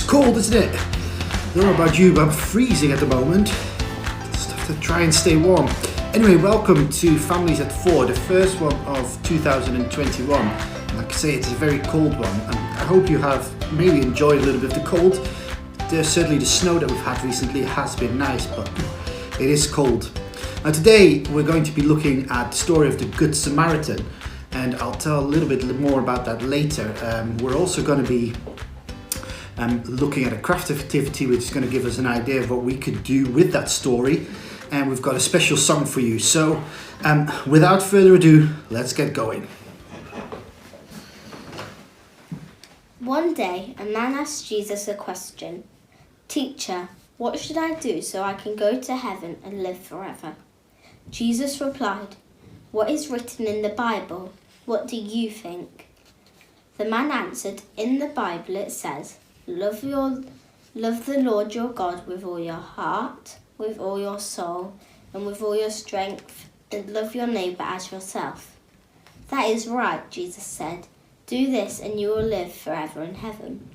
cold, isn't it? I don't know about you, but I'm freezing at the moment. Just have to try and stay warm. Anyway, welcome to Families at 4, the first one of 2021. Like I say, it's a very cold one, and I hope you have maybe enjoyed a little bit of the cold. Certainly the snow that we've had recently has been nice, but it is cold. Now today we're going to be looking at the story of the Good Samaritan, and I'll tell a little bit more about that later. We're also going to be looking at a craft activity which is going to give us an idea of what we could do with that story, and we've got a special song for you. So without further ado, let's get going. One day, a man asked Jesus a question. "Teacher, what should I do so I can go to heaven and live forever?" Jesus replied, "What is written in the Bible? What do you think?" The man answered, "In the Bible it says, love the Lord your God with all your heart, with all your soul, and with all your strength, and love your neighbour as yourself." "That is right," Jesus said. "Do this and you will live forever in heaven."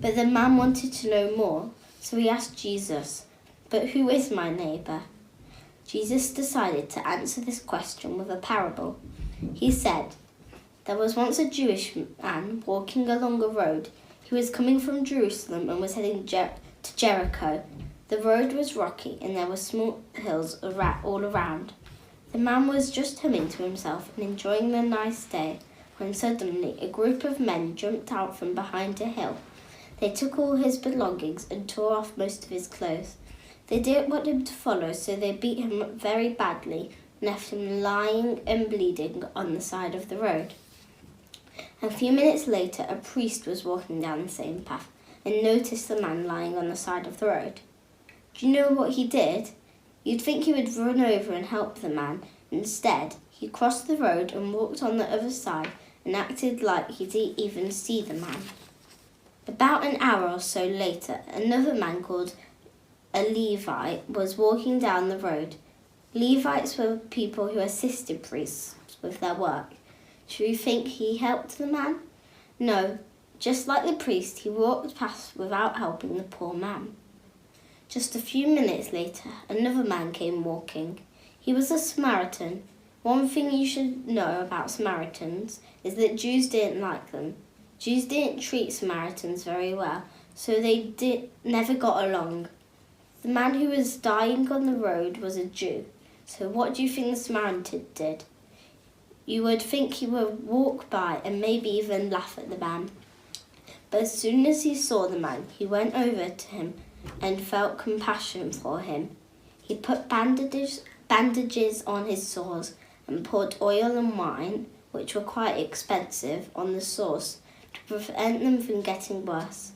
But the man wanted to know more, so he asked Jesus, "But who is my neighbour?" Jesus decided to answer this question with a parable. He said, "There was once a Jewish man walking along a road. He was coming from Jerusalem and was heading to Jericho. The road was rocky and there were small hills all around. The man was just humming to himself and enjoying the nice day when suddenly a group of men jumped out from behind a hill. They took all his belongings and tore off most of his clothes. They didn't want him to follow, so they beat him very badly and left him lying and bleeding on the side of the road. A few minutes later, a priest was walking down the same path and noticed the man lying on the side of the road. Do you know what he did? You'd think he would run over and help the man. Instead, he crossed the road and walked on the other side and acted like he didn't even see the man. About an hour or so later, another man called a Levite was walking down the road. Levites were people who assisted priests with their work. Do you think he helped the man? No, just like the priest, he walked past without helping the poor man. Just a few minutes later, another man came walking. He was a Samaritan. One thing you should know about Samaritans is that Jews didn't like them. Jews didn't treat Samaritans very well, so they never got along. The man who was dying on the road was a Jew. So what do you think the Samaritan did? You would think he would walk by and maybe even laugh at the man. But as soon as he saw the man, he went over to him and felt compassion for him. He put bandages on his sores and poured oil and wine, which were quite expensive, on the sores to prevent them from getting worse.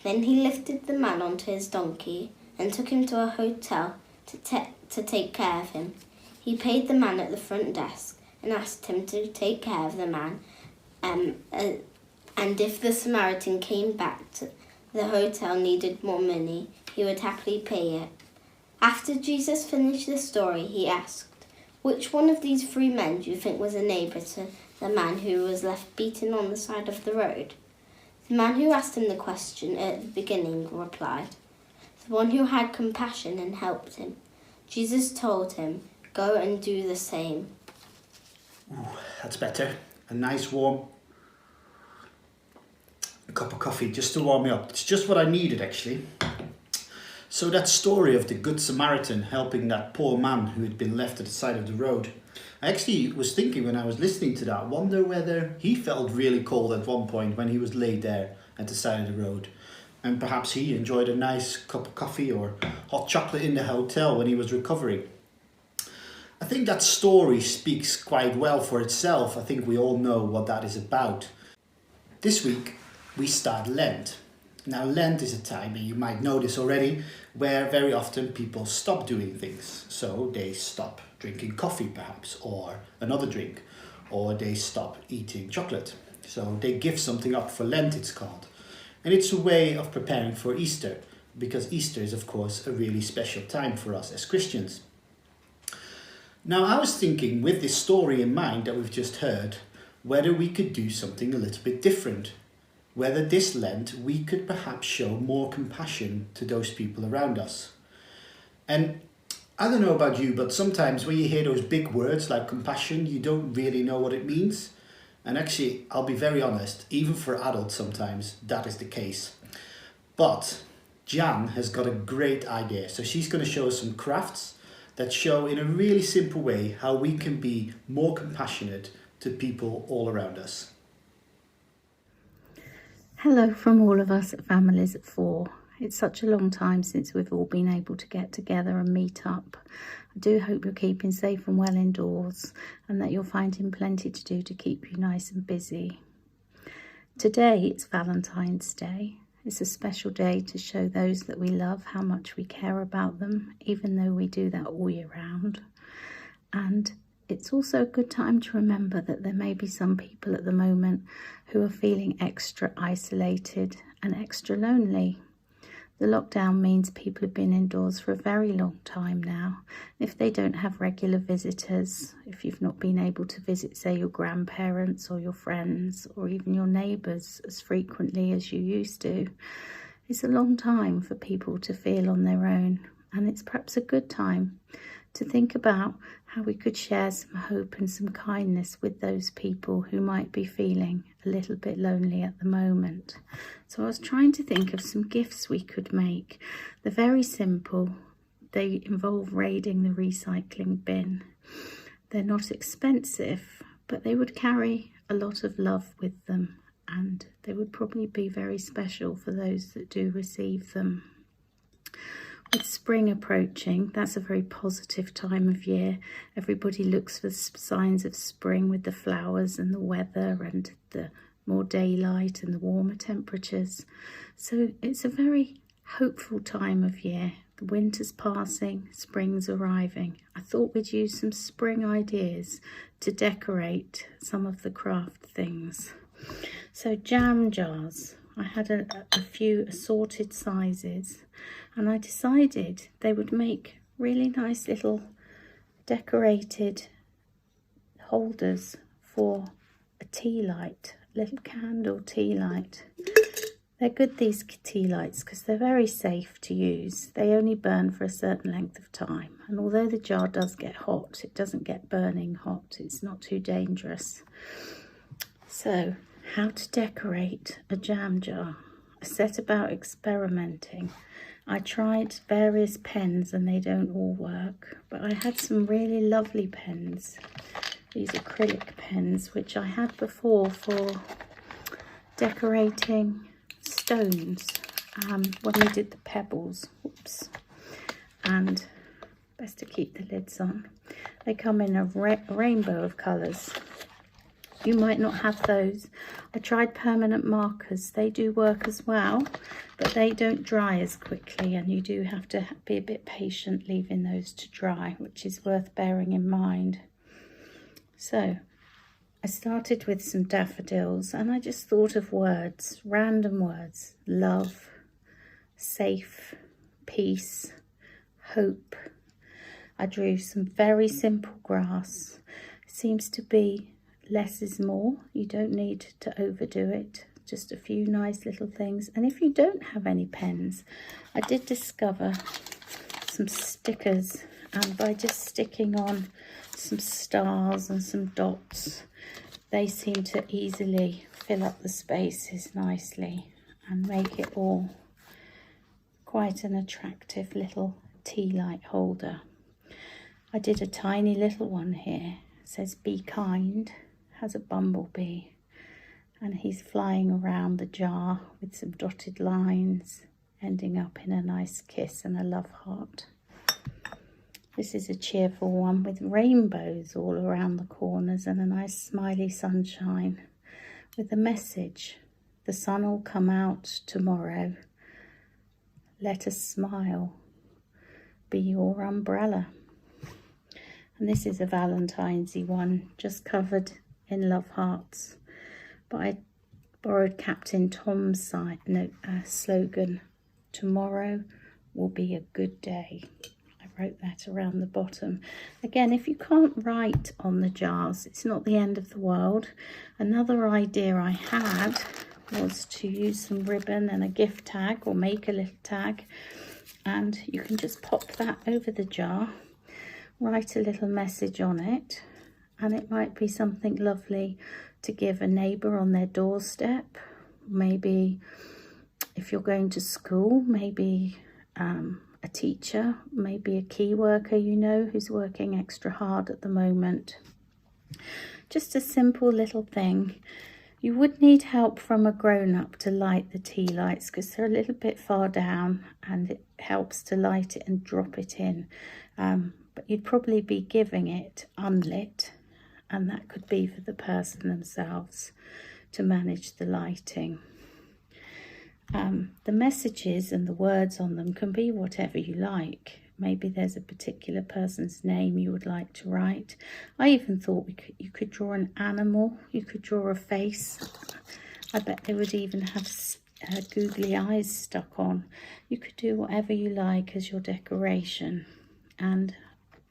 Then he lifted the man onto his donkey and took him to a hotel to take care of him. He paid the man at the front desk and asked him to take care of the man, and if the Samaritan came back to the hotel needed more money, he would happily pay it. After Jesus finished the story, he asked, "Which one of these three men do you think was a neighbour to the man who was left beaten on the side of the road?" The man who asked him the question at the beginning replied, "The one who had compassion and helped him." Jesus told him, "Go and do the same." Ooh, that's better. A nice warm cup of coffee just to warm me up. It's just what I needed, actually. So that story of the Good Samaritan helping that poor man who had been left at the side of the road. I actually was thinking when I was listening to that, wonder whether he felt really cold at one point when he was laid there at the side of the road. And perhaps he enjoyed a nice cup of coffee or hot chocolate in the hotel when he was recovering. I think that story speaks quite well for itself. I think we all know what that is about. This week we start Lent. Now Lent is a time, and you might know this already, where very often people stop doing things. So they stop drinking coffee perhaps, or another drink, or they stop eating chocolate. So they give something up for Lent, it's called. And it's a way of preparing for Easter, because Easter is of course a really special time for us as Christians. Now I was thinking, with this story in mind that we've just heard, whether we could do something a little bit different. whether this Lent we could perhaps show more compassion to those people around us. And I don't know about you, but sometimes when you hear those big words like compassion, you don't really know what it means. And actually, I'll be very honest, even for adults sometimes that is the case. But Jan has got a great idea. So she's going to show us some crafts that show in a really simple way how we can be more compassionate to people all around us. Hello from all of us at Families at Four. It's such a long time since we've all been able to get together and meet up. I do hope you're keeping safe and well indoors and that you're finding plenty to do to keep you nice and busy. Today it's Valentine's Day. It's a special day to show those that we love how much we care about them, even though we do that all year round. And it's also a good time to remember that there may be some people at the moment who are feeling extra isolated and extra lonely. The lockdown means people have been indoors for a very long time now. If they don't have regular visitors, if you've not been able to visit, say, your grandparents or your friends or even your neighbours as frequently as you used to, it's a long time for people to feel on their own. And it's perhaps a good time to think about how we could share some hope and some kindness with those people who might be feeling a little bit lonely at the moment. So I was trying to think of some gifts we could make. They're very simple. They involve raiding the recycling bin. They're not expensive, but they would carry a lot of love with them, and they would probably be very special for those that do receive them. With spring approaching, that's a very positive time of year. Everybody looks for signs of spring with the flowers and the weather and the more daylight and the warmer temperatures. So it's a very hopeful time of year. The winter's passing, spring's arriving. I thought we'd use some spring ideas to decorate some of the craft things. So jam jars. I had a few assorted sizes, and I decided they would make really nice little decorated holders for a tea light, a little candle tea light. They're good, these tea lights, because they're very safe to use. They only burn for a certain length of time, and although the jar does get hot, it doesn't get burning hot. It's not too dangerous. So, how to decorate a jam jar. I set about experimenting. I tried various pens and they don't all work, but I had some really lovely pens. These acrylic pens, which I had before for decorating stones when we did the pebbles. Oops. And best to keep the lids on. They come in a rainbow of colours. You might not have those. I tried permanent markers. They do work as well, but they don't dry as quickly, and you do have to be a bit patient leaving those to dry, which is worth bearing in mind. So I started with some daffodils, and I just thought of words, random words: love, safe, peace, hope. I drew some very simple grass. It seems to be less is more. You don't need to overdo it. Just a few nice little things. And if you don't have any pens, I did discover some stickers, and by just sticking on some stars and some dots, they seem to easily fill up the spaces nicely and make it all quite an attractive little tea light holder. I did a tiny little one here. It says be kind. Has a bumblebee, and he's flying around the jar with some dotted lines ending up in a nice kiss and a love heart. This is a cheerful one with rainbows all around the corners and a nice smiley sunshine with a message: the sun will come out tomorrow, let us smile, be your umbrella. And this is a Valentine's-y one, just covered in love hearts, but I borrowed Captain Tom's slogan: tomorrow will be a good day. I wrote that around the bottom. Again, if you can't write on the jars, it's not the end of the world. Another idea I had was to use some ribbon and a gift tag, or make a little tag, and you can just pop that over the jar, write a little message on it, and it might be something lovely to give a neighbour on their doorstep. Maybe if you're going to school, maybe a teacher, maybe a key worker you know who's working extra hard at the moment. Just a simple little thing. You would need help from a grown-up to light the tea lights because they're a little bit far down, and it helps to light it and drop it in. But you'd probably be giving it unlit, and that could be for the person themselves to manage the lighting. The messages and the words on them can be whatever you like. Maybe there's a particular person's name you would like to write. I even thought you could draw an animal, you could draw a face. I bet they would even have googly eyes stuck on. You could do whatever you like as your decoration. And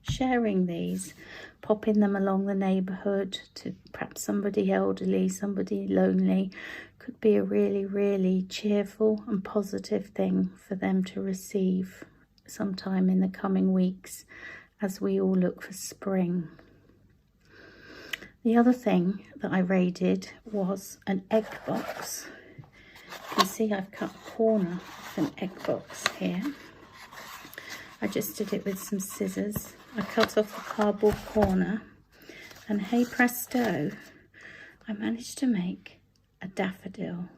sharing these, popping them along the neighbourhood to perhaps somebody elderly, somebody lonely, could be a really, really cheerful and positive thing for them to receive sometime in the coming weeks as we all look for spring. The other thing that I raided was an egg box. You can see I've cut a corner of an egg box here. I just did it with some scissors. I cut off the cardboard corner, and hey presto, I managed to make a daffodil.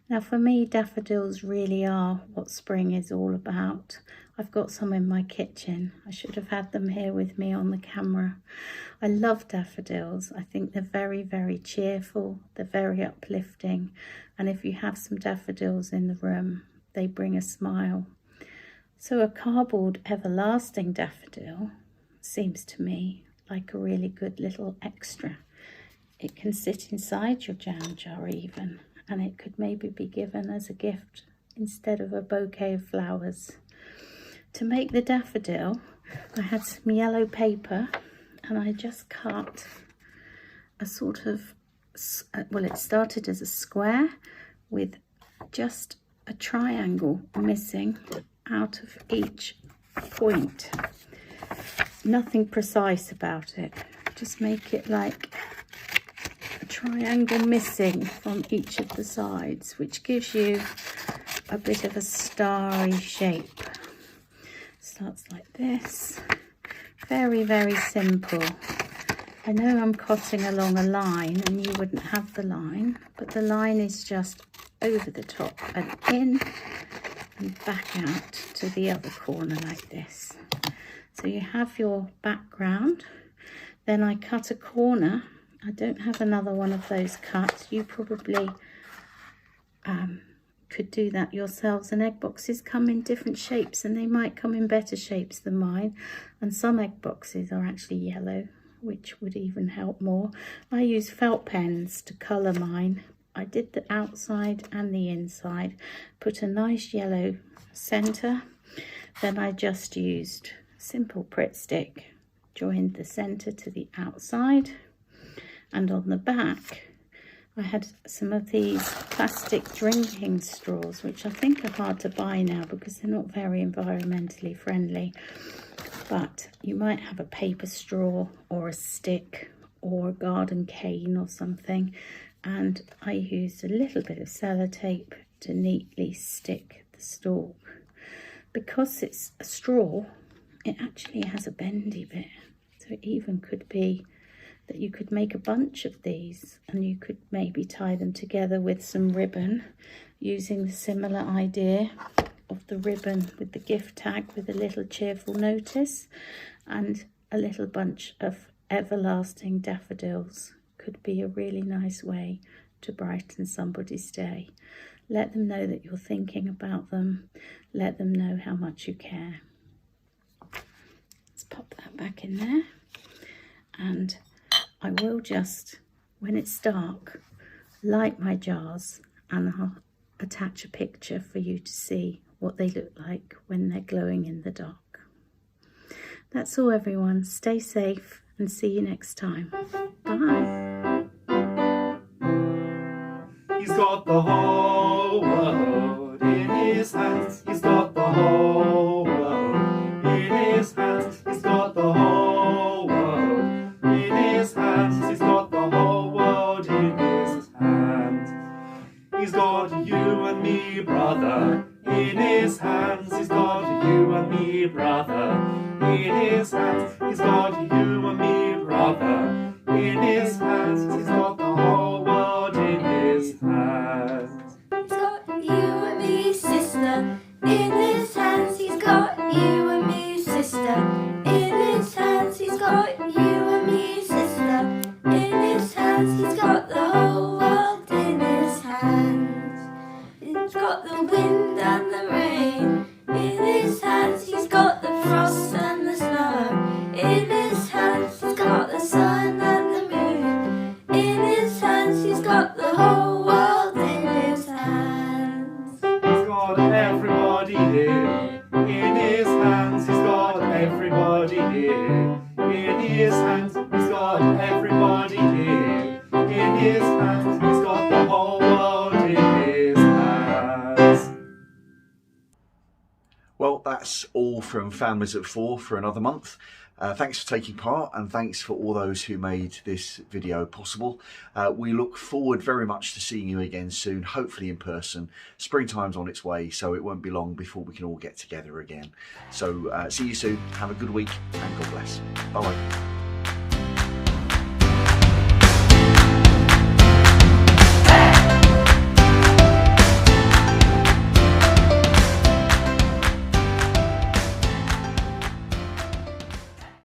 Now for me, daffodils really are what spring is all about. I've got some in my kitchen. I should have had them here with me on the camera. I love daffodils. I think they're very, very cheerful. They're very uplifting. And if you have some daffodils in the room, they bring a smile. So a cardboard everlasting daffodil seems to me like a really good little extra. It can sit inside your jam jar even, and it could maybe be given as a gift instead of a bouquet of flowers. To make the daffodil, I had some yellow paper, and I just cut a sort of, well, it started as a square with just a triangle missing out of each point. Nothing precise about it, just make it like a triangle missing from each of the sides, which gives you a bit of a starry shape. Starts like this. Very, very simple. I know I'm cutting along a line and you wouldn't have the line, but the line is just over the top and in and back out to the other corner like this. So you have your background. Then I cut a corner. I don't have another one of those cut. You probably could do that yourselves, and egg boxes come in different shapes, and they might come in better shapes than mine, and some egg boxes are actually yellow, which would even help more. I use felt pens to colour mine. I did the outside and the inside, put a nice yellow centre, then I just used simple Pritt stick, joined the centre to the outside, and on the back I had some of these plastic drinking straws, which I think are hard to buy now because they're not very environmentally friendly. But you might have a paper straw or a stick or a garden cane or something. And I used a little bit of sellotape to neatly stick the stalk. Because it's a straw, it actually has a bendy bit. So it even could be that you could make a bunch of these, and you could maybe tie them together with some ribbon using the similar idea of the ribbon with the gift tag with a little cheerful notice, and a little bunch of everlasting daffodils could be a really nice way to brighten somebody's day. Let them know that you're thinking about them. Let them know how much you care. Let's pop that back in there, and I will just, when it's dark, light my jars, and I'll attach a picture for you to see what they look like when they're glowing in the dark. That's all, everyone. Stay safe and see you next time. Bye. got the whole world in his hands. He's got the whole world in his hands. He's got the whole world in his hands. He's got the whole world in his hands. He's got you and me, brother, in his hands. He's got you and me, brother, in his hands. He's got you and me, brother, in his hands. He's got the whole world in his hands. He's got you and me, sister, in his hands. He's got you and me, sister, in his hands. He's got you and me, sister, in his hands. He's got the whole world in his hands. He's got the wind and the rain in his hands. He's got the frost and the snow in his hands. He's got the sun and the moon in his hands. He's got the whole world in his hands. He's got everybody here in his hands. He's got everybody here in his hands. He's got everybody here in his hands. He's got the whole world in his hands. Well, that's all from Families at Four for another month. Thanks for taking part, and thanks for all those who made this video possible. We look forward very much to seeing you again soon, hopefully in person. Springtime's on its way, so it won't be long before we can all get together again. So see you soon, have a good week, and God bless. Bye-bye.